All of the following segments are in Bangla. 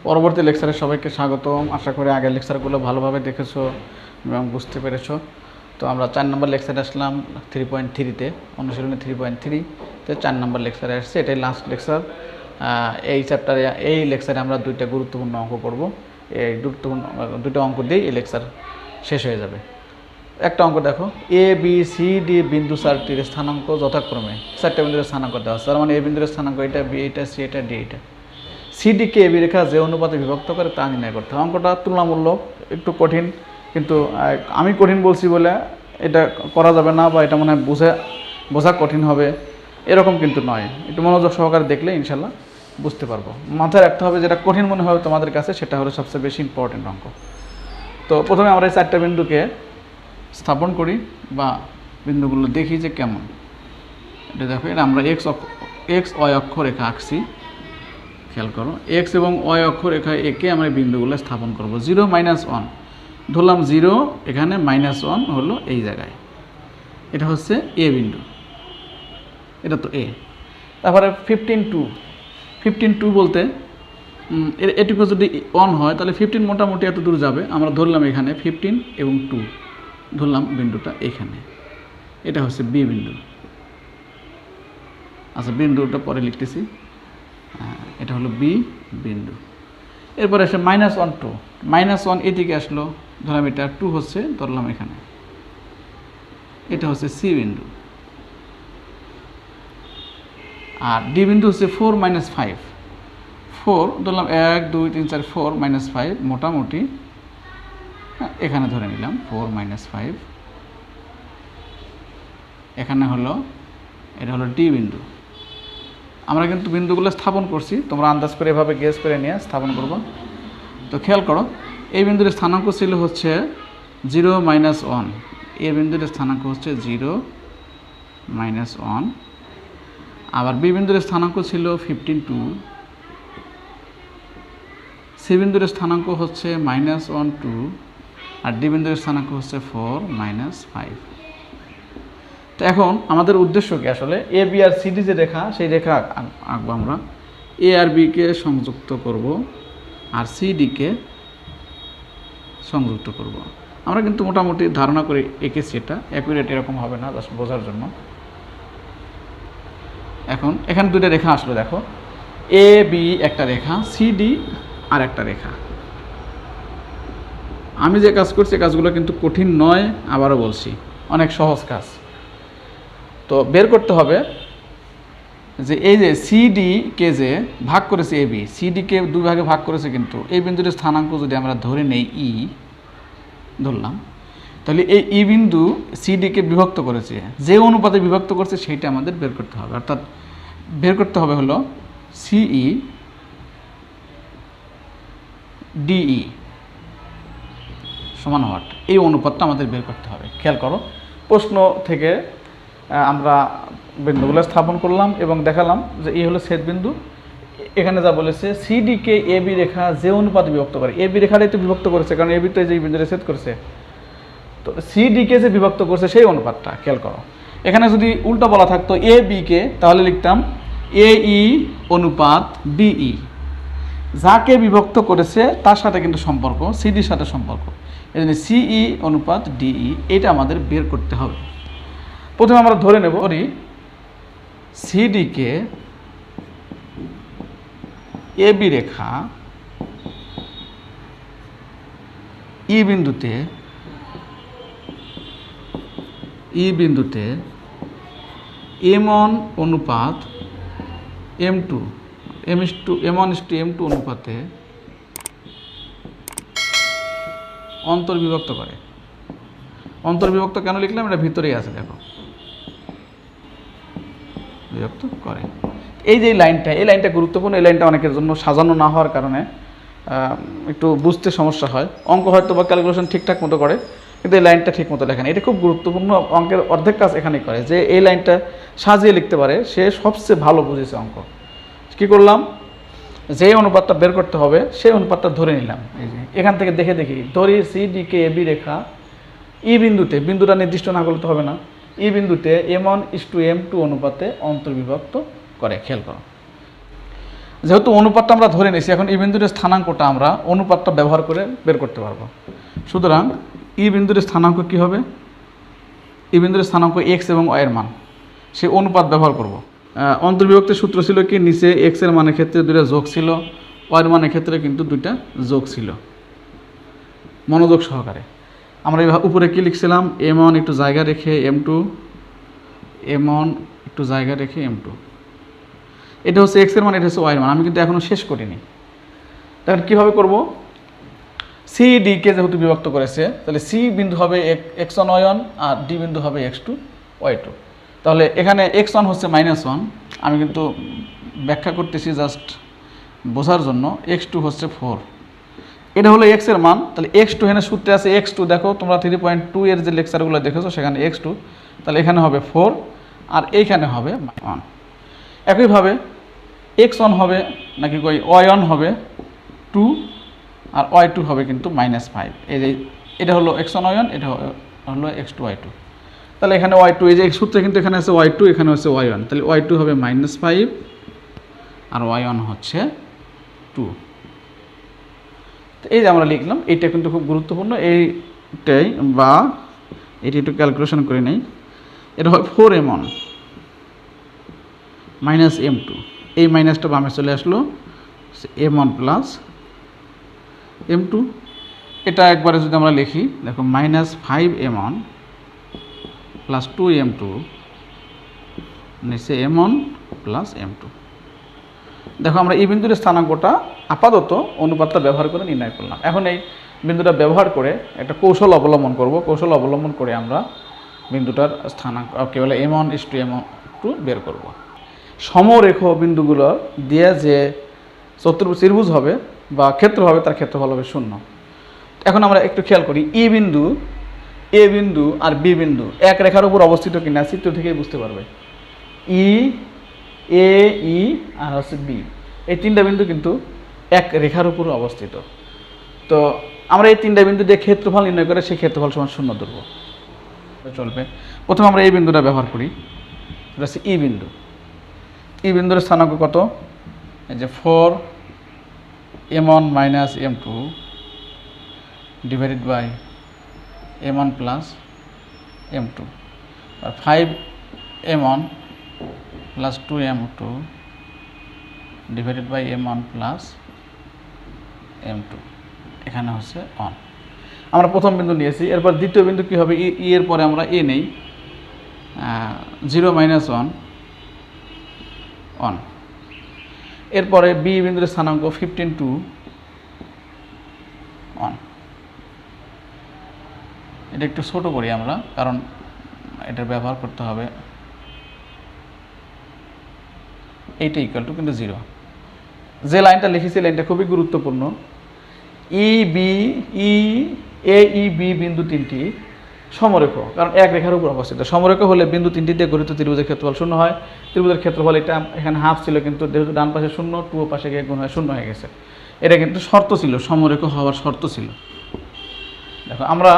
পরবর্তী লেকচারে সবাইকে স্বাগতম। আশা করি আগের লেকচারগুলো ভালোভাবে দেখেছো এবং বুঝতে পেরেছো। তো আমরা 4 নম্বর লেকচারে আসলাম 3.3-তে, অনুশীলনী 3.3-তে 4 নম্বর লেকচারে আসছে। এটাই লাস্ট লেকচার। এই লেকচারে আমরা দুইটা গুরুত্বপূর্ণ অঙ্ক করব। এই দুটো অঙ্ক দিয়েই এই লেকচার শেষ হয়ে যাবে। একটা অঙ্ক দেখো, এ বি সি ডি বিন্দু চারটির স্থানাঙ্ক যথাক্রমে 4টা বিন্দুর স্থানাঙ্ক দেওয়া আছে। তার মানে এ বিন্দুর স্থানাঙ্ক এটা, বি এটা, সি এটা, ডি এটা। সিডিকে এবি রেখা যে অনুপাতে বিভক্ত করে তা নির্ণয় করতে হবে। অঙ্কটা তুলনামূলক একটু কঠিন, কিন্তু আমি কঠিন বলছি বলে এটা করা যাবে না বা এটা মনে হয় বোঝা কঠিন হবে এরকম কিন্তু নয়। একটু মনোযোগ সহকারে দেখলে ইনশাল্লাহ বুঝতে পারবো। মাথায় রাখতে হবে যেটা কঠিন মনে হবে তোমাদের কাছে সেটা হলো সবচেয়ে বেশি ইম্পর্টেন্ট অঙ্ক। তো প্রথমে আমরা এই 4টা বিন্দুকে স্থাপন করি বা বিন্দুগুলো দেখি যে কেমন। এটা দেখো, এটা আমরা এক্স ওয়াই অক্ষরেখা আঁকছি। খেয়াল করো, এক্স এবং ওয়াই অক্ষরেখা একে আমরা বিন্দুগুলো স্থাপন করব। 0, -1 ধরলাম, 0 এখানে, -1 হলো এই জায়গায়। এটা হচ্ছে এ বিন্দু, এটা তো এ। তারপরে 15-2 বলতে এটুকু যদি 1 হয় তাহলে 15 মোটামুটি এত দূর যাবে। আমরা ধরলাম এখানে 15 এবং 2 ধরলাম বিন্দুটা এখানে। এটা হচ্ছে বি বিন্দু। আচ্ছা, বিন্দুটা পরে লিখতেছি। এটা হলো বি বিন্দু। এরপরে আসে -1, 2 -1 এদিকে আসলো, ধরলাম এটা 2 হচ্ছে, ধরলাম এখানে। এটা হচ্ছে সি বিন্দু। আর ডি বিন্দু হচ্ছে 4, -5 4 ধরলাম, 1 2 3 4 4 -5 মোটামুটি এখানে ধরে নিলাম 4 -5। এখানে হলো, এটা হলো ডি বিন্দু। আমরা কিন্তু বিন্দুগুলো স্থাপন করছি, তোমরা আন্দাজ করে এভাবে গেস করে নিয়ে স্থাপন করবো। তো খেয়াল করো, এই বিন্দুর স্থানাঙ্ক ছিল হচ্ছে 0, -1। এই বিন্দুর স্থানাঙ্ক হচ্ছে 0, -1। আবার বি বিন্দুর স্থানাঙ্ক ছিল 15, 2। সি বিন্দুর স্থানাঙ্ক হচ্ছে -1, 2। আর ডি বিন্দুর স্থানাঙ্ক হচ্ছে 4, -5। তো এখন আমাদের উদ্দেশ্য কি আসলে, এ বি আর সিডি যে রেখা, সেই রেখা আঁকবো আমরা। এ আর বিকে সংযুক্ত করব আর সিডিকে সংযুক্ত করব। আমরা কিন্তু মোটামুটি ধারণা করে এঁকেছি, এটা অ্যাকুরেট এরকম হবে না, জাস্ট বোঝার জন্য। এখন এখানে দুটো রেখা আসলো, দেখো, এ বি একটা রেখা, সিডি আর একটা রেখা। আমি যে কাজ করছি কাজগুলো কিন্তু কঠিন নয়, আবারও বলছি, অনেক সহজ কাজ। তো বের করতে হবে যে এই যে সিডিকে যে ভাগ করেছে এ বি, সিডিকে 2 ভাগে ভাগ করেছে, কিন্তু এই বিন্দুর স্থানাঙ্ক যদি আমরা ধরে নেই ই ধরলাম, তাহলে এই ই বিন্দু সিডিকে বিভক্ত করেছে, যে অনুপাতে বিভক্ত করছে সেইটা আমাদের বের করতে হবে। অর্থাৎ বের করতে হবে হলো সিই ডিই সমান হওয়াট, এই অনুপাতটা আমাদের বের করতে হবে। খেয়াল করো, প্রশ্ন থেকে আমরা বিন্দুগুলো স্থাপন করলাম এবং দেখালাম যে এই হলো ছেদ বিন্দু। এখানে যা বলেছে, সিডিকে এ বি রেখা যে অনুপাতে বিভক্ত করে, এ বি রেখাটাই তো বিভক্ত করেছে, কারণ এ বি তো যে বিন্দুটা ছেদ করছে। তো সিডিকে যে বিভক্ত করছে সেই অনুপাতটা খেয়াল করো। এখানে যদি উল্টো বলা থাকতো এ বিকে, তাহলে লিখতাম এ ই অনুপাত বিই। যাকে বিভক্ত করেছে তার সাথে কিন্তু সম্পর্ক, সিডির সাথে সম্পর্ক, এই জন্য সিই অনুপাত ডিই, এটা আমাদের বের করতে হবে। প্রথমে আমরা ধরে নেব সিডিকে এ বি রেখা ই বিন্দুতে M1 অনুপাত M2 M1:M2 অনুপাতে অন্তর্বিভক্ত করে। অন্তর্বিভক্ত কেন লিখলাম, এটা ভিতরেই আছে, দেখো, বিভক্ত করে। এই যে এই লাইনটা গুরুত্বপূর্ণ। এই লাইনটা অনেকের জন্য সাজানো না হওয়ার কারণে একটু বুঝতে সমস্যা হয়। অঙ্ক হয়তো বা ক্যালকুলেশন ঠিকঠাক মতো করে, কিন্তু এই লাইনটা ঠিক মতো লেখা নেই। এটা খুব গুরুত্বপূর্ণ, অঙ্কের অর্ধেক কাজ এখানেই করে। যে এই লাইনটা সাজিয়ে লিখতে পারে সে সবচেয়ে ভালো বুঝেছে অঙ্ক। কী করলাম, যে অনুপাতটা বের করতে হবে সেই অনুপাতটা ধরে নিলাম। এই যে এখান থেকে দেখে ধরি সিডিকে এ বি রেখা ই বিন্দুতে, বিন্দুটা নির্দিষ্ট না করলে তো হবে না, ই বিন্দুতে M1:M2 অনুপাতে অন্তর্বিভক্ত করে। খেয়াল করো, যেহেতু অনুপাতটা আমরা ধরে নিয়েছি, এখন ই বিন্দুর স্থানাঙ্কটা আমরা অনুপাতটা ব্যবহার করে বের করতে পারবো। সুতরাং ই বিন্দুর স্থানাঙ্ক কি হবে? ই বিন্দুর স্থানাঙ্ক এক্স এবং ওয়াই এর মান, সেই অনুপাত ব্যবহার করব। অন্তর্বিভক্তির সূত্র ছিল কি, নিচে এক্স এর মানের ক্ষেত্রে 2টা যোগ ছিল, ওয়াই এর মানের ক্ষেত্রে কিন্তু 2টা যোগ ছিল, মনোযোগ সহকারে। আমরা উপরে কি লিখছিলাম, m1 একটু জায়গা রেখে m2, m1 একটু জায়গা রেখে m2। এটা হচ্ছে এক্স এর মান, এটা হচ্ছে ওয়াই এর মান। আমি কিন্তু এখনও শেষ করিনি। তাহলে কীভাবে করব? সি ডিকে যেহেতু বিভক্ত করেছে, তাহলে সি বিন্দু হবে x1 y1 আর ডি বিন্দু হবে x2 y2। তাহলে এখানে x1 হচ্ছে -1, আমি কিন্তু ব্যাখ্যা করতেছি জাস্ট বোঝার জন্য। x2 হচ্ছে 4, এটা হলো x এর মান। তাহলে x2 এখানে সূত্রে আছে x2, দেখো তোমরা 3.2 এর যে লেকচারগুলো দেখেছো সেখানে x2, তাহলে এখানে হবে 4 আর এইখানে হবে 1। একইভাবে x1 হবে নাকি কই y1 হবে 2 আর y2 হবে কিন্তু -5। এই যে এটা হলো x1 y1, এটা হলো x2 y2। তাহলে এখানে y2, এই যে সূত্রে কিন্তু এখানে আছে y2, এখানে হচ্ছে y1, তাহলে y2 হবে -5 আর y1 হচ্ছে 2। তো এই যে আমরা লিখলাম, এইটা কিন্তু খুব গুরুত্বপূর্ণ, এইটাই বা এটি একটু ক্যালকুলেশন করে নেই। এটা হয় 4m1 -m2, এই মাইনাসটা বামে চলে আসলো, m1 প্লাস m2। এটা একবারে যদি আমরা লিখি, দেখো -5m1 প্লাস 2m2 নিচে m1 প্লাস m2। দেখো আমরা এই বিন্দুর স্থানাঙ্কটা আপাতত অনুপাতটা ব্যবহার করে নির্ণয় করলাম। এখন এই বিন্দুটা ব্যবহার করে একটা কৌশল অবলম্বন করব। কৌশল অবলম্বন করে আমরা বিন্দুটার স্থানাঙ্ক কি বলে m1:m2 বের করব। সমরেখ বিন্দুগুলো দিয়ে যে চতুর্ভুজ ত্রিভুজ হবে বা ক্ষেত্র হবে, তার ক্ষেত্রফল হবে 0। এখন আমরা একটু খেয়াল করি, ই বিন্দু, এ বিন্দু আর বি বিন্দু এক রেখার উপর অবস্থিত কিনা চিত্র থেকেই বুঝতে পারবে। ই, এ, ই আর হচ্ছে বি, এই 3টা বিন্দু কিন্তু এক রেখার উপর অবস্থিত। তো আমরা এই 3টা বিন্দু দিয়ে ক্ষেত্রফল নির্ণয় করে সেই ক্ষেত্রফল সমান 0 ধরব, চলবে। প্রথমে আমরা এই বিন্দুটা ব্যবহার করি, এটা হচ্ছে ই বিন্দু। ই বিন্দুর স্থানাঙ্ক কত? এই যে 4m1 - m2 divided by m1 plus m2 আর 5m1 plus 2m2 divided by m1 plus m2, এখানে হচ্ছে 1। আমরা প্রথম বিন্দু নিয়েছি। এরপর দ্বিতীয় বিন্দু কী হবে? ই এর পরে আমরা এ নেই, 0 - 1 1। এরপরে বি বিন্দুর স্থানাঙ্ক 15 2 1। এটা একটু ছোট করি আমরা, কারণ এটার ব্যবহার করতে হবে। এইটা ইকুয়াল টু কিন্তু 0। যে লাইনটা লিখেছি লাইনটা খুবই গুরুত্বপূর্ণ। ই বি, ই এ, ই বি বিন্দু 3টি সমরেখ, কারণ এক রেখার উপর অবস্থিত। সমরেখ হলে বিন্দু 3টি দিয়ে গঠিত ত্রিভুজের ক্ষেত্রফল 0 হয়। ত্রিভুজের ক্ষেত্রফল এটা এখানে হাফ ছিল, কিন্তু যেহেতু ডান পাশে 0, 2 পাশে গিয়ে গুণ হয় 0 হয়ে গেছে। এটা কিন্তু শর্ত ছিল, সমরেখ হওয়ার শর্ত ছিল। দেখো আমরা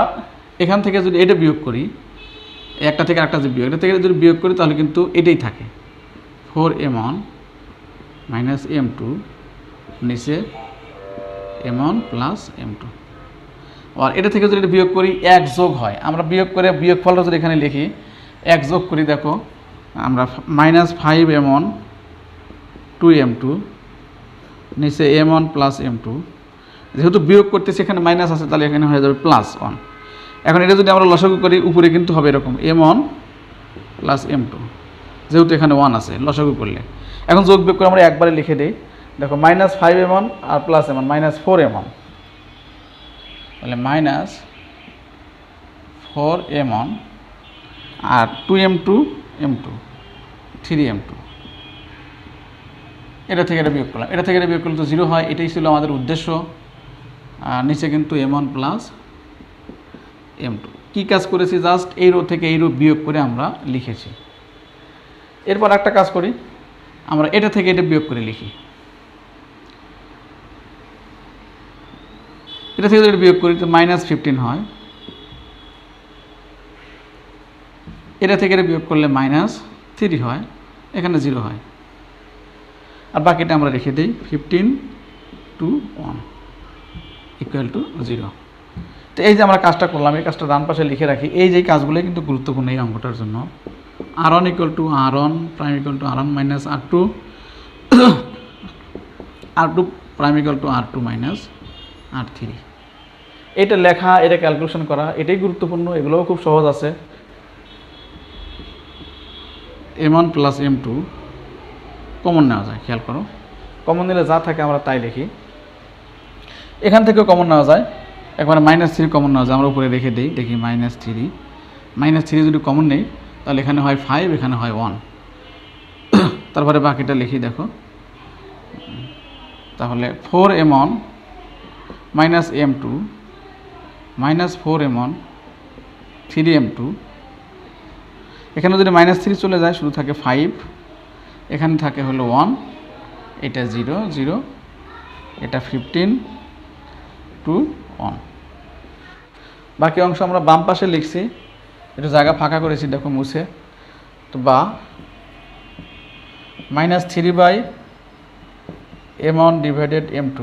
এখান থেকে যদি এটা বিয়োগ করি, একটা থেকে একটা যে বিয়োগ, এটা থেকে যদি বিয়োগ করি তাহলে কিন্তু এটাই থাকে, 4m1 - m2 নিচে m1 প্লাস m2। আর এটা থেকে যদি এটা বিয়োগ করি, 1 যোগ হয়। আমরা বিয়োগ করে বিয়োগফলটা যদি এখানে লিখি, 1 যোগ করি, দেখো আমরা -5m1 2m2 নিচে m1 প্লাস m2। যেহেতু বিয়োগ করতেছি এখানে মাইনাস আছে, তাহলে এখানে হয়ে যাবে +1। এখন এটা যদি আমরা লসাগু করি, উপরে কিন্তু হবে এরকম m1 প্লাস m2, যেহেতু এখানে 1 আছে লসাগু করলে। এখন যোগ বিয়োগ করে আমরা একবারে লিখে দিই, দেখো -5m1 আর প্লাস m1 -4m1, তাহলে -4m1 আর 2m2 m2 3m2। এটা থেকে এটা বিয়োগ করলাম, এটা থেকে এটা বিয়োগ করলে তো 0 হয়। এটাই ছিল আমাদের উদ্দেশ্য। আর নিচে কিন্তু m1 প্লাস m2। কী কাজ করেছি? জাস্ট এই রো থেকে এই রো বিয়োগ করে আমরা লিখেছি। এরপর একটা কাজ করি, আমরা এটা থেকে এটা বিয়োগ করে লিখি। এটা থেকে যদি বিয়োগ করি তো -15 হয়। এটা থেকে এটা বিয়োগ করলে -3 হয়, এখানে 0 হয়। আর বাকিটা আমরা রেখে দিই 15 to 1 ইকুয়াল টু 0। তো এই যে আমরা কাজটা করলাম, এই কাজটা ডান পাশে লিখে রাখি। এই যে কাজগুলো কিন্তু গুরুত্বপূর্ণ এই অঙ্কটার জন্য। r1 equal to r1 prime equal to r1 minus r2, r2 prime equal to r2 minus r3। এটা লেখা, এটা ক্যালকুলেশন করা, এটাই গুরুত্বপূর্ণ। এগুলোও খুব সহজ আছে। m1 প্লাস m2 কমন নেওয়া যায়, খেয়াল করো। কমন নিলে যা থাকে আমরা তাই লিখি। এখান থেকেও কমন নেওয়া যায়, একবারে -3 কমন নেওয়া যায়। আমরা উপরে রেখে দিই, দেখি -3 যদি কমন নেই তাহলে এখানে হয় 5, এখানে হয় 1। তারপরে বাকিটা লিখি, দেখো। তাহলে 4m1 minus m2 minus 4m1 3m2। এখানে যদি -3 চলে যায় শুধু থাকে 5, এখানে থাকে হলো 1, এটা 0 0, এটা 15 to 1। বাকি অংশ আমরা বাম পাশে লিখছি, একটু জায়গা ফাঁকা করেছি, দেখো মুছে। তো বা -3/m1 ডিভাইডেড m2।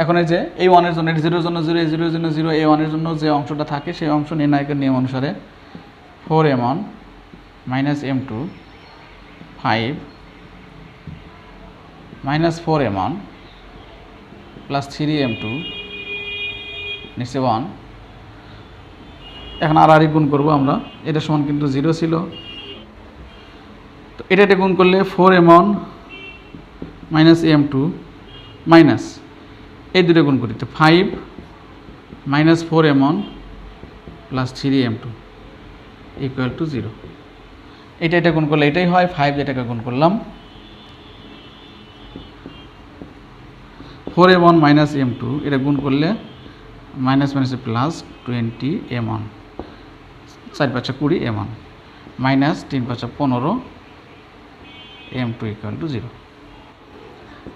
এখন এই যে এই 1 এর জন্য, 0 এর জন্য 0, 0 এর জন্য 0, এই 1 এর জন্য যে অংশটা থাকে সেই অংশ নির্ণায়কের নিয়ম অনুসারে 4m1 minus m2 5 minus 4m1 plus 3m2 নিচে 1। এখন আর গুণ করবো আমরা, এটা সমান কিন্তু 0 ছিল। তো এটা গুণ করলে 4m1 মাইনাস m2 মাইনাস এই দুটো গুণ করি, তো 5 minus 4m1 plus 3m2 equal to 0। এটা গুণ করলে এটাই হয় 5, যেটাকে গুণ করলাম 4m1 মাইনাস m2, এটা গুণ করলে মাইনাস মাইনাসে plus 20m1, 4 5 20 m1 minus 3 5 15 m2 equal to 0।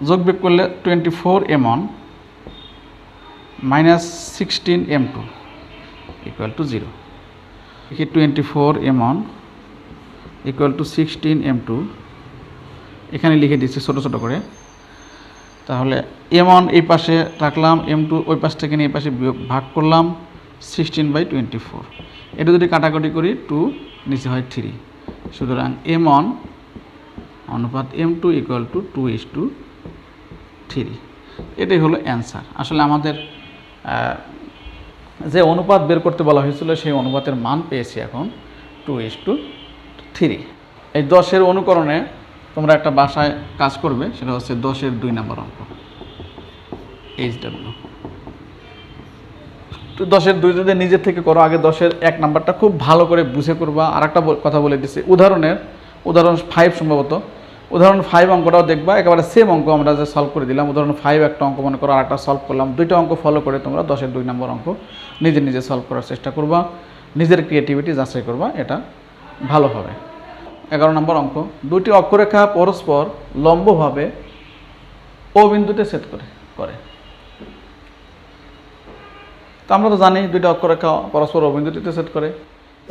যোগ বিয়োগ করলে 24m1 minus 16m2 equal to 0। দেখি 24m1 ইকুয়াল টু 16m2, এখানে লিখে দিচ্ছি ছোটো ছোটো করে। তাহলে m1 এই পাশে রাখলাম, m2 ওই পাশ থেকে নিয়ে এই পাশে ভাগ করলাম, 16/24। এটা যদি কাটাকাটি করি 2 নিচে হয় 3, সুতরাং m1 অনুপাত m2 ইকুয়াল টু 2:3। এটাই হলো অ্যান্সার। আসলে আমাদের যে অনুপাত বের করতে বলা হয়েছিল সেই অনুপাতের মান পেয়েছি এখন 2:3। এই 10-এর অনুকরণে তোমরা একটা বাসায় কাজ করবে, সেটা হচ্ছে 10-এর 2 নম্বর অঙ্ক HW। তো 10-এর 2 যদি নিজের থেকে করো, আগে 10-এর 1 নাম্বারটা খুব ভালো করে বুঝে করবা। আর একটা কথা বলে দিচ্ছি, উদাহরণ 5 সম্ভবত, উদাহরণ 5 অঙ্কটাও দেখবা, একেবারে সেম অঙ্ক আমরা যে সলভ করে দিলাম। উদাহরণ 5 একটা অঙ্ক মনে করো, আর একটা সলভ করলাম, 2টা অঙ্ক ফলো করে তোমরা 10-এর 2 নম্বর অঙ্ক নিজে সলভ করার চেষ্টা করবা, নিজের ক্রিয়েটিভিটি যাচাই করবা, এটা ভালো হবে। 11 নম্বর অঙ্ক, 2টি অক্ষরেখা পরস্পর লম্বভাবে ও বিন্দুতে ছেদ করে। তো আমরা তো জানি 2টা অক্ষরেখা পরস্পর ও বিন্দুতে ছেদ করে,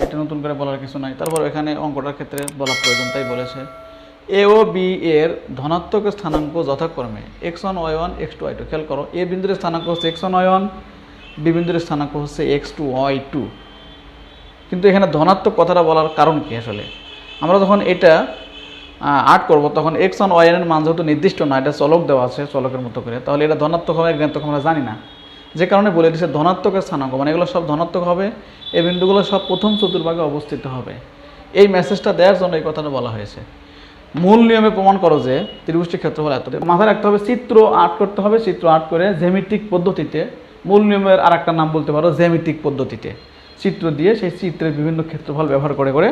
এটা নতুন করে বলার কিছু নাই। তারপর এখানে অঙ্কটার ক্ষেত্রে বলা প্রয়োজন, তাই বলেছে এ ও বি এর ধনাত্মক স্থানাঙ্ক যথাক্রমে x1 y1 x2 y2। খেয়াল করো, এ বিন্দুর স্থানাঙ্ক হচ্ছে x1 y1, বি বিন্দুর স্থানাঙ্ক হচ্ছে x2 y2। কিন্তু এখানে ধনাত্মক কথাটা বলার কারণ কি? আসলে আমরা যখন এটা 8 করব তখন x1 y1 এর মান যেহেতু নির্দিষ্ট না, এটা চলক দেওয়া আছে চলকের মতো করে, তাহলে এটা ধনাত্মক হবে ঋণাত্মক আমরা জানি না, যে কারণে বলে দিচ্ছে ধনাত্মকের স্থানাঙ্ক, মানে এগুলো সব ধনাত্মক হবে, এই বিন্দুগুলো সব প্রথম চতুর্ভাগে অবস্থিত হবে। এই মেসেজটা দেওয়ার জন্য এই কথাটা বলা হয়েছে। মূল নিয়মে প্রমাণ করো যে ত্রিভুজটির ক্ষেত্রফল এত। মাথায় রাখতে হবে চিত্র 8 করতে হবে, চিত্র 8 করে জ্যামিতিক পদ্ধতিতে, মূল নিয়মের আর একটা নাম বলতে পারো জ্যামিতিক পদ্ধতিতে, চিত্র দিয়ে সেই চিত্রের বিভিন্ন ক্ষেত্রফল ব্যবহার করে করে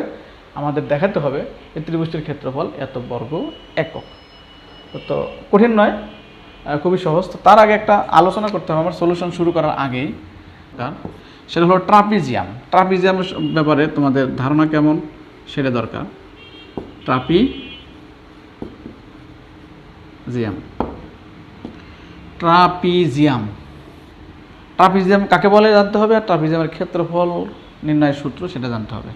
আমাদের দেখাতে হবে এই ত্রিভুজটির ক্ষেত্রফল এত বর্গ একক। তো কঠিন নয়, খুবই সহজ। তো তার আগে একটা আলোচনা করতে হবে আমার সলিউশন শুরু করার আগেই, সেটা হলো ট্রাপিজিয়াম। ট্রাপিজিয়ামের ব্যাপারে তোমাদের ধারণা কেমন সেটা দরকার। ট্রাপিজিয়াম কাকে বলে জানতে হবে, আর ট্রাপিজিয়ামের ক্ষেত্রফল নির্ণয়ের সূত্র সেটা জানতে হবে।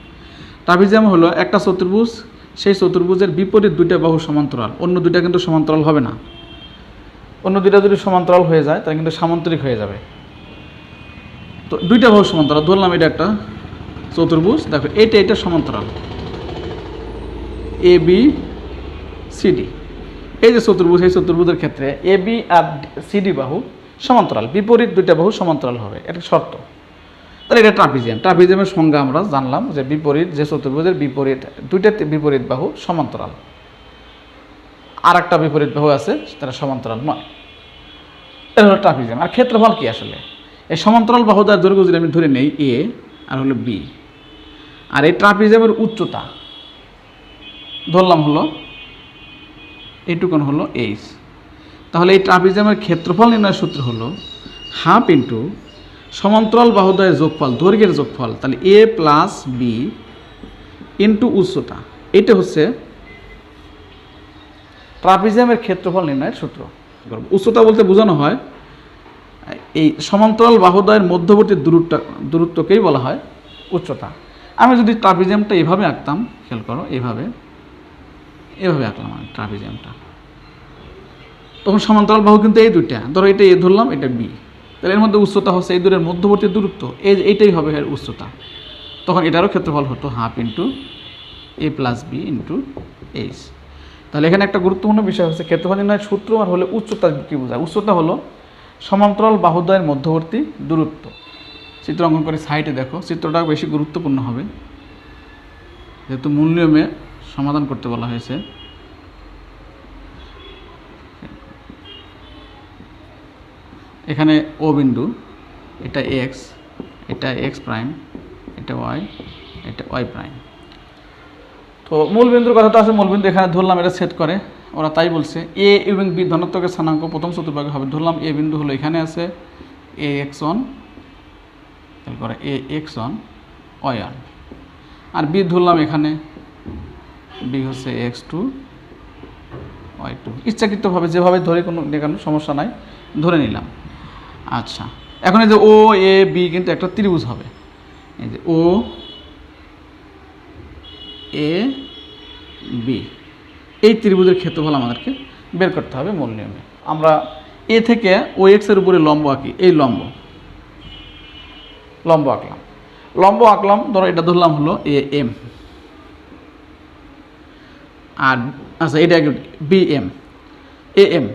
ট্রাপিজিয়াম হলো একটা চতুর্ভুজ সেই চতুর্ভুজের বিপরীত দুইটা বাহু সমান্তরাল, অন্য দুইটা কিন্তু সমান্তরাল হবে না। অন্য দুইটা যদি সমান্তরাল হয়ে যায় তাহলে কিন্তু সামান্তরিক হয়ে যাবে। তো দুইটা বাহু সমান্তরাল ধরলাম, এটা একটা চতুর্ভুজ, দেখো এটা সমান্তরাল এ বি সিডি। এই যে চতুর্ভুজ, এই চতুর্ভুজের ক্ষেত্রে এ বি আর সিডি বাহু সমান্তরাল, বিপরীত দুইটা বাহু সমান্তরাল হবে, এটা শর্ত। তাহলে এটা ট্রাপিজিয়াম। ট্রাপিজিয়ামের সংজ্ঞা আমরা জানলাম যে বিপরীত, যে চতুর্ভুজের বিপরীত দুইটা বিপরীত বাহু সমান্তরাল, আর একটা বিপরীত বাহু আছে তারা সমান্তরাল নয়, এটা হলো ট্রাপিজিয়াম। আর ক্ষেত্রফল কি আসলে? এই সমান্তরাল বাহুদার দৈর্ঘ্য যদি আমি ধরে নেই এ আর হলো বি, আর এই ট্রাপিজিয়ামের উচ্চতা ধরলাম হলো এইটুকুন হলো এইচ। তাহলে এই ট্রাপিজিয়ামের ক্ষেত্রফল নির্ণয়ের সূত্র হলো হাফ ইন্টু সমান্তরাল বাহুদ্বয়ের যোগফল, দৈর্ঘ্যের যোগফল, তাহলে এ প্লাস বি ইন্টু উচ্চতা। এটা হচ্ছে ট্রাপিজিয়ামের ক্ষেত্রফল নির্ণয়ের সূত্র। উচ্চতা বলতে বোঝানো হয় এই সমান্তরাল বাহুদ্বয়ের মধ্যবর্তী দূরত্বকেই বলা হয় উচ্চতা। আমি যদি ট্রাপিজিয়ামটা এইভাবে আঁকতাম, খেয়াল করো, এভাবে আঁকলাম আমি ট্রাপিজিয়ামটা, তখন সমান্তরাল বাহু কিন্তু এই দুইটা, ধরো এটা এ ধরলাম, এটা বি, তাহলে এর মধ্যে উচ্চতা হচ্ছে এই দূরের মধ্যবর্তী দূরত্ব, এইটাই হবে এর উচ্চতা। তখন এটারও ক্ষেত্রফল হতো হাফ ইন্টু এ প্লাস বি ইন্টু এইচ। তাহলে এখানে একটা গুরুত্বপূর্ণ বিষয় হচ্ছে ক্ষেত্রফল নির্ণয়ের সূত্র আর হলে উচ্চতা কী বোঝায়? উচ্চতা হলো সমান্তরাল বাহুদ্বয়ের মধ্যবর্তী দূরত্ব। চিত্র অঙ্কন করে সাইডে দেখো, চিত্রটা বেশি গুরুত্বপূর্ণ হবে যেহেতু মূল নিয়মে সমাধান করতে বলা হয়েছে। এখানে ও বিন্দু, এটা এক্স, এটা এক্স প্রাইম, এটা ওয়াই, এটা ওয়াই প্রাইম। তো মূল বিন্দুর কথা তো আছে, মূল বিন্দু এখানে ধরলাম, এটা সেট করে ওরা, তাই বলছে এ এবং বি ধনাত্মকের স্থানাঙ্ক প্রথম চতুর্ভাগে হবে। ধরলাম এ বিন্দু হলো এখানে আছে এ এক্স ওয়ান, খেয়াল করে এ এক্স ওয়ান ওয়াই ওয়ান, আর বি ধরলাম এখানে বি হচ্ছে এক্স টু ওয়াই টু। ইচ্ছাকৃতভাবে যেভাবে ধরে কোনো সমস্যা নাই, ধরে নিলাম। আচ্ছা, এখন এই যে ও এ বি কিন্তু একটা ত্রিভুজ হবে, এই যে ও এ বি, এই ত্রিভুজের ক্ষেত্রফল আমাদেরকে বের করতে হবে মূল নিয়মে। আমরা এ থেকে ও এক্সের উপরে লম্ব আঁকি, এই লম্ব আঁকলাম, ধরো এটা ধরলাম হলো এ এম, আর আচ্ছা এটা বি এম, এ এম।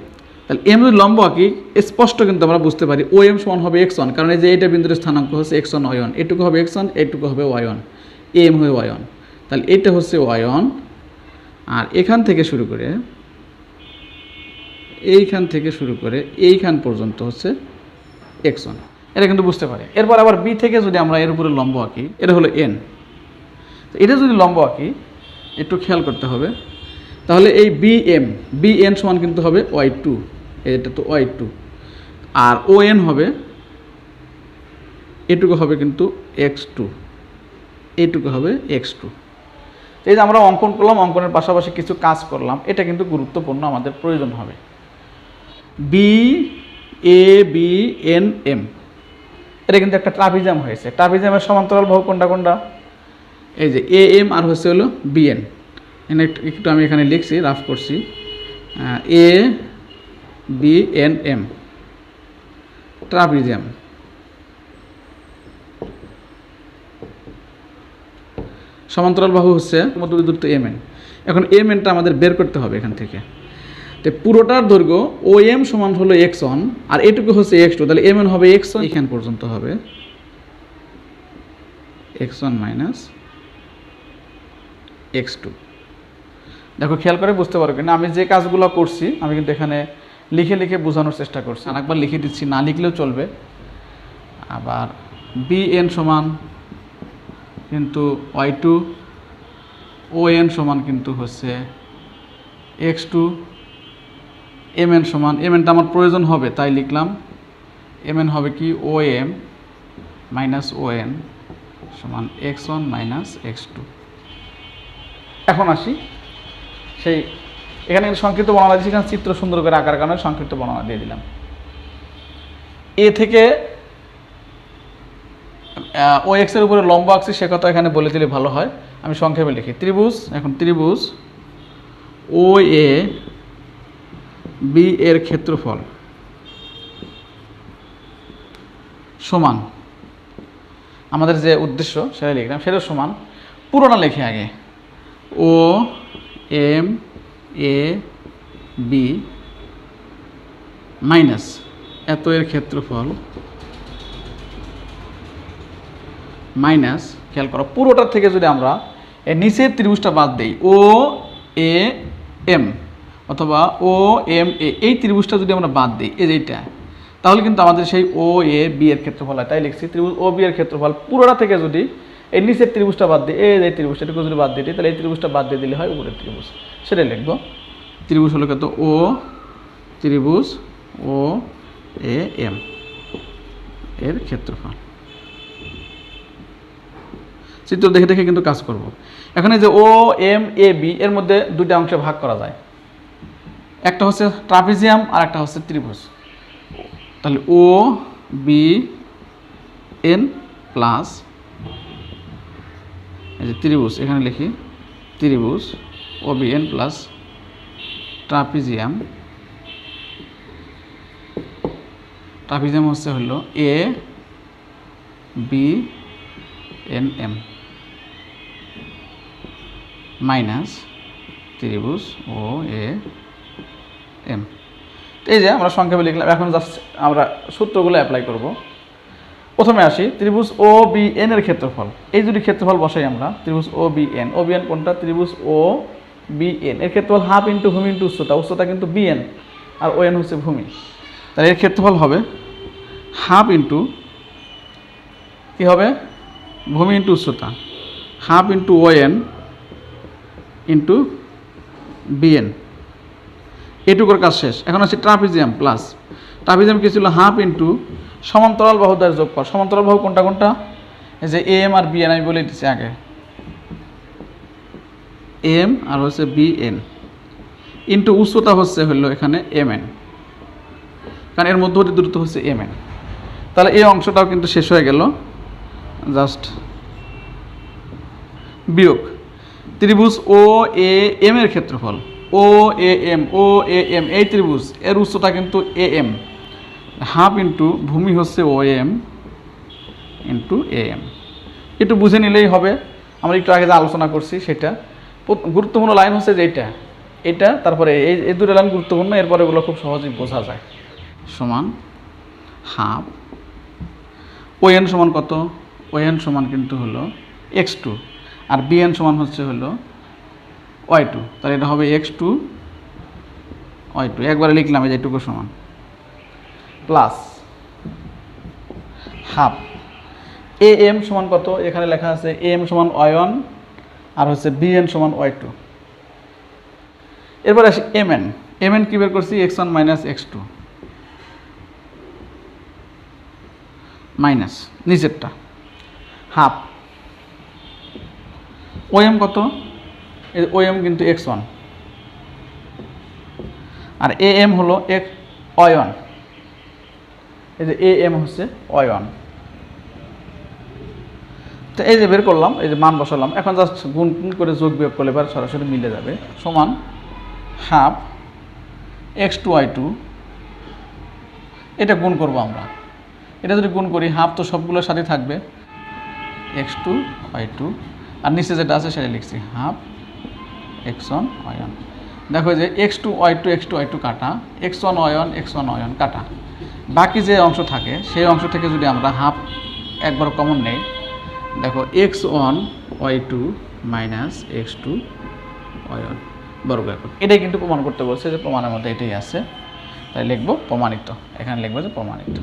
তাহলে এম যদি লম্ব আঁকি স্পষ্ট কিন্তু আমরা বুঝতে পারি ও এম সমান হবে এক্স ওয়ান, কারণ এই যে এটা বিন্দুর স্থানাঙ্ক হচ্ছে এক্স ওয়ান ওয়াই ওয়ান, এটুকু হবে এক্স ওয়ান, এইটুকু হবে ওয়াই ওয়ান, এম হবে ওয়াই ওয়ান। তাহলে এটা হচ্ছে ওয়াই ওয়ান, আর এখান থেকে শুরু করে এইখান পর্যন্ত হচ্ছে এক্স ওয়ান, এটা কিন্তু বুঝতে পারি। এরপর আবার বি থেকে যদি আমরা এর উপরে লম্ব আঁকি, এটা হলো এন, এটা যদি লম্ব আঁকি একটু খেয়াল করতে হবে, তাহলে এই বি এন সমান কিন্তু হবে ওয়াই টু, এটা তো ওয়াই টু, আর ও এন হবে এটুকু হবে কিন্তু এক্স টু, এইটুকু হবে এক্স টু। এই যে আমরা অঙ্কন করলাম, অঙ্কনের পাশাপাশি কিছু কাজ করলাম, এটা কিন্তু গুরুত্বপূর্ণ, আমাদের প্রয়োজন হবে। B A B N M, এটা কিন্তু একটা ট্রাপিজিয়াম হয়েছে। ট্রাপিজিয়ামের সমান্তরাল বাহু কোনটা? এই যে এ এম আর হচ্ছে হলো বি এন। একটু আমি এখানে লিখছি, রাফ করছি, এ বি এন এম ট্রাপিজিয়াম। সমান্তরাল বাহু হচ্ছে মধ্যবর্তী দূরত্ব এম এন। এখন এম এনটা আমাদের বের করতে হবে এখান থেকে। তো পুরোটার দৈর্ঘ্য ও এম সমান হলো এক্স ওয়ান, আর এটুকু হচ্ছে এক্স টু, তাহলে এম এন হবে এক্স ওয়ান, এখান পর্যন্ত হবে X one minus X two. দেখো খেয়াল করে বুঝতে পারবে না, আমি যে কাজগুলো করছি আমি কিন্তু এখানে লিখে বোঝানোর চেষ্টা করছি। আরেকবার লিখে দিচ্ছি, না লিখলেও চলবে। আবার বি এন সমান কিন্তু ওয়াই টু, ও এন সমান কিন্তু হচ্ছে এক্স টু, এম এন সমান, এম এনটা আমার প্রয়োজন হবে তাই লিখলাম, এম এন হবে কি O M minus O N সমান X one minus X two. এখন আসি সেই এখানে সংক্ষিপ্ত বর্ণনা দিয়েছি, এখানে চিত্র সুন্দর করে আঁকার কারণে সংক্ষিপ্ত বর্ণনা দিয়ে দিলাম। এ থেকে ও এক্সের উপরে লম্ব আঁকছি সে কথা এখানে বলে দিলে ভালো হয়। আমি সংক্ষেপে লিখি। ত্রিভুজ, এখন ত্রিভুজ ও এ বি এর ক্ষেত্রফল সমান, আমাদের যে উদ্দেশ্য সেটা লিখলাম, সেটা সমান পুরোটা লিখে আগে, ও এম এ বি মাইনাস এত এর ক্ষেত্রফল মাইনাস, খেয়াল করো পুরোটার থেকে যদি আমরা এর নিচের ত্রিভুজটা বাদ দিই, ও এ এম অথবা ও এম এ, এই ত্রিভুজটা যদি আমরা বাদ দিই এই যেটা, তাহলে কিন্তু আমাদের সেই ও এ বি এর ক্ষেত্রফল হয়। তাই লিখছি ত্রিভুজ ও বি এর ক্ষেত্রফল পুরোটা থেকে যদি এই নিচের ত্রিভুজটা বাদ দিই, এই যে ত্রিভুজটাকে যদি বাদ দিয়ে দিই, তাহলে এই ত্রিভুজটা বাদ দিয়ে দিলে হয় উপরের ত্রিভুজ, সেটাই লিখবো। ত্রিভুজ হলো কত, ও ত্রিভুজ ও এ এম এর ক্ষেত্রফল। চিত্র দেখে দেখে কিন্তু কাজ করব। এখানে যে ও এম এ বি এর মধ্যে দুইটা অংশে ভাগ করা যায়, একটা হচ্ছে ট্রাপিজিয়াম আর একটা হচ্ছে ত্রিভুজ। তাহলে ও বি এন প্লাস এই যে ত্রিভুজ, এখানে লিখি ত্রিভুজ O B N plus trapezium. Trapezium হচ্ছে হলো A B N M minus ত্রিভুজ ও এ এম। এই যে আমরা সংক্ষেপে লিখলাম, এখন জাস্ট আমরা সূত্রগুলো অ্যাপ্লাই করব। প্রথমে আসি ত্রিভুজ ও বি এন এর ক্ষেত্রফল। এই যদি ক্ষেত্রফল বসাই আমরা, ত্রিভুজ ও বি এন, ও বি এন কোনটা, ত্রিভুজ ও বি এন এর ক্ষেত্রফল হাফ ইন্টু ভূমি ইন্টু উচ্চতা, উচ্চতা কিন্তু বি এন আর ও এন হচ্ছে ভূমি, তাহলে এর ক্ষেত্রফল হবে হাফ ইন্টু কী হবে, ভূমি ইন্টু উচ্চতা, half into O N into BN. এটুকুর কাজ শেষ। এখন আছে ট্রাপিজিয়াম প্লাস, ট্রাপিজিয়াম কী ছিল, হাফ ইন্টু সমান্তরাল বাহু দ্বারা যোগফল। সমান্তরাল বাহু কোনটা কোনটা, এই যে এম আর বিএন আমি বলে দিচ্ছি আগে, এম আর হচ্ছে বিএন ইন্টু উচ্চতা হচ্ছে হলো এখানে এম এন, কারণ এর মধ্যবর্তী দূরত্ব হচ্ছে এম এন। তাহলে এই অংশটাও কিন্তু শেষ হয়ে গেল, জাস্ট বিয়োগ ত্রিভুজ ও এ এম এর ক্ষেত্রফল, ও A M, O A M এই ত্রিভুজ এর উচ্চতা কিন্তু এ এম, হাফ ইন্টু ভূমি হচ্ছে ও এম ইন্টু এ এম। একটু বুঝে নিলেই হবে, আমরা একটু আগে যে আলোচনা করছি সেটা। গুরুত্বপূর্ণ লাইন হচ্ছে যে এটা তারপরে এই দুটো লাইন গুরুত্বপূর্ণ, এরপরে এগুলো খুব সহজেই বোঝা যায়। সমান হাফ ও এন সমান কত, ও এন সমান কিন্তু হলো এক্স টু আর বিএন সমান হচ্ছে হলো ওয়াই টু, তাহলে এটা হবে এক্স টু ওয়াই টু, একবারে লিখলাম এই যে এটুকু সমান প্লাস হাফ এ এম সমান কত, এখানে লেখা আছে এ এম সমান ওয়াই ওয়ান আর হচ্ছে বিএন সমান ওয়াই টু। এরপর আসি এম এন, এম এন কী বের করছি, X one minus X two minus নিচেরটা হাফ ও এম কত, ও এম কিন্তু এক্স ওয়ান আর এ এম হলো ওয়াই ওয়ান, এই যে এ এম হচ্ছে ওয়াই ওয়ান। তো এই যে বের করলাম, এই যে মান বসালাম, এখন জাস্ট গুণ করে যোগ বিয়োগ করলে এবার সরাসরি মিলে যাবে। সমান half X two Y two, এটা গুণ করবো আমরা, এটা যদি গুণ করি হাফ তো সবগুলোর সাথে থাকবে, এক্স টু ওয়াই টু আর নিচে যেটা আছে সেটা লিখছি half X one Y one. দেখো যে এক্স টু ওয়াই টু কাটা, এক্স ওয়ান ওয়াই ওয়ান কাটা, বাকি যে অংশ থাকে সেই অংশ থেকে যদি আমরা হাফ একবার কমন নেই, দেখো X one Y two minus X two Y one বর্গ একক। এটাই কিন্তু প্রমাণ করতে বলছে, যে প্রমাণের মধ্যে এটাই আছে, তাই লিখবো প্রমাণিত, এখানে লিখবো যে প্রমাণিত।